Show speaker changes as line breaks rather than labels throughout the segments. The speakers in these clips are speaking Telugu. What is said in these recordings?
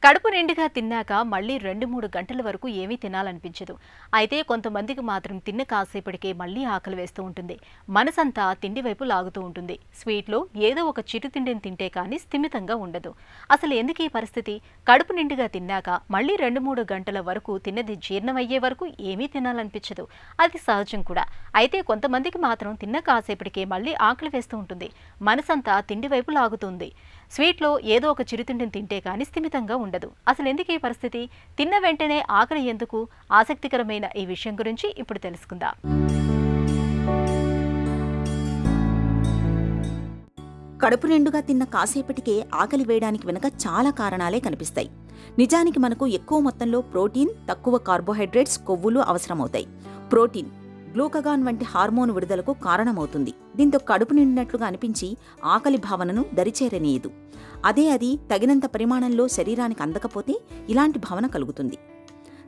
కడుపు నిండుగా తిన్నాక మళ్ళీ 2-3 గంటల వరకు ఏమీ తినాలనిపించదు. అయితే కొంతమందికి మాత్రం తిన్న కాసేపటికే మళ్ళీ ఆకలి వేస్తూ ఉంటుంది. మనసంతా తిండి వైపు లాగుతూ ఉంటుంది. స్వీట్లో ఏదో ఒక చిరు తిండిని తింటే కానీ స్థిమితంగా ఉండదు. అసలు ఎందుకు ఈ పరిస్థితి? కడుపు నిండుగా తిన్నాక మళ్ళీ 2-3 గంటల వరకు తిన్నది జీర్ణమయ్యే వరకు ఏమీ తినాలనిపించదు. అది సహజం కూడా. అయితే కొంతమందికి మాత్రం తిన్న కాసేపటికే మళ్ళీ ఆకలి వేస్తూ ఉంటుంది. మనసంతా తిండి వైపు లాగుతుంది. స్వీట్లో ఏదో ఒక చిరుతిండిని తింటే కానీ స్థిమితంగా ఉండదు. అసలు ఎందుకు ఈ పరిస్థితి? తిన్న వెంటనే ఆకలి ఎందుకు? ఆసక్తికరమైన ఈ విషయం గురించి ఇప్పుడు తెలుసుకుందాం.
కడుపు నిండుగా తిన్న కాసేపటికే ఆకలి వేయడానికి వెనుక చాలా కారణాలే కనిపిస్తాయి. నిజానికి మనకు ఎక్కువ మొత్తంలో ప్రోటీన్, తక్కువ కార్బోహైడ్రేట్స్, కొవ్వులు అవసరమవుతాయి. ప్రోటీన్ గ్లూకగాన్ వంటి హార్మోన్ విడుదలకు కారణమవుతుంది. దీంతో కడుపు నిండినట్లుగా అనిపించి ఆకలి భావనను దరిచేరనీయదు. అది తగినంత పరిమాణంలో శరీరానికి అందకపోతే ఇలాంటి భావన కలుగుతుంది.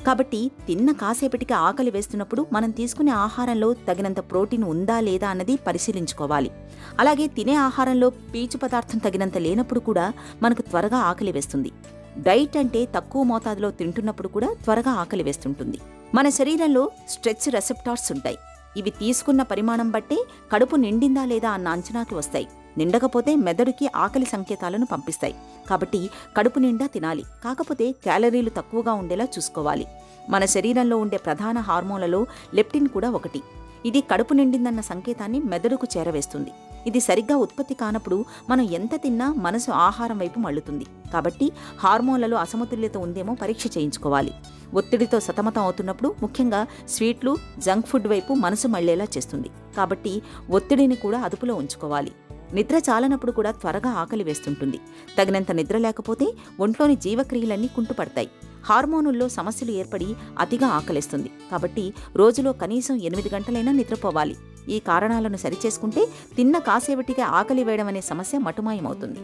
కాబట్టి తిన్న కాసేపటికి ఆకలి వేస్తున్నప్పుడు మనం తీసుకునే ఆహారంలో తగినంత ప్రోటీన్ ఉందా లేదా అన్నది పరిశీలించుకోవాలి. అలాగే తినే ఆహారంలో పీచు పదార్థం తగినంత లేనప్పుడు కూడా మనకు త్వరగా ఆకలి వేస్తుంది. డైట్ అంటే తక్కువ మోతాదులో తింటున్నప్పుడు కూడా త్వరగా ఆకలి వేస్తుంటుంది. మన శరీరంలో స్ట్రెచ్ రెసెప్టార్స్ ఉంటాయి. ఇవి తీసుకున్న పరిమాణం బట్టే కడుపు నిండిందా లేదా అన్న అంచనాకి వస్తాయి. నిండకపోతే మెదడుకి ఆకలి సంకేతాలను పంపిస్తాయి. కాబట్టి కడుపు నిండా తినాలి. కాకపోతే క్యాలరీలు తక్కువగా ఉండేలా చూసుకోవాలి. మన శరీరంలో ఉండే ప్రధాన హార్మోన్లలో లెప్టిన్ కూడా ఒకటి. ఇది కడుపు నిండిందన్న సంకేతాన్ని మెదడుకు చేరవేస్తుంది. ఇది సరిగ్గా ఉత్పత్తి కానప్పుడు మనం ఎంత తిన్నా మనసు ఆహారం వైపు మళ్లుతుంది. కాబట్టి హార్మోన్లలో అసమతుల్యత ఉందేమో పరీక్ష చేయించుకోవాలి. ఒత్తిడితో సతమతం అవుతున్నప్పుడు ముఖ్యంగా స్వీట్లు, జంక్ ఫుడ్ వైపు మనసు మళ్లేలా చేస్తుంది. కాబట్టి ఒత్తిడిని కూడా అదుపులో ఉంచుకోవాలి. నిద్ర చాలనప్పుడు కూడా త్వరగా ఆకలి వేస్తుంటుంది. తగినంత నిద్ర లేకపోతే ఒంట్లోని జీవక్రియలన్నీ కుంటుపడతాయి. హార్మోనుల్లో సమస్యలు ఏర్పడి అతిగా ఆకలిస్తుంది. కాబట్టి రోజులో కనీసం 8 గంటలైనా నిద్రపోవాలి. ఈ కారణాలను సరిచేసుకుంటే తిన్న కాసేపటిగా ఆకలి వేయడం అనే సమస్య మటుమాయమవుతుంది.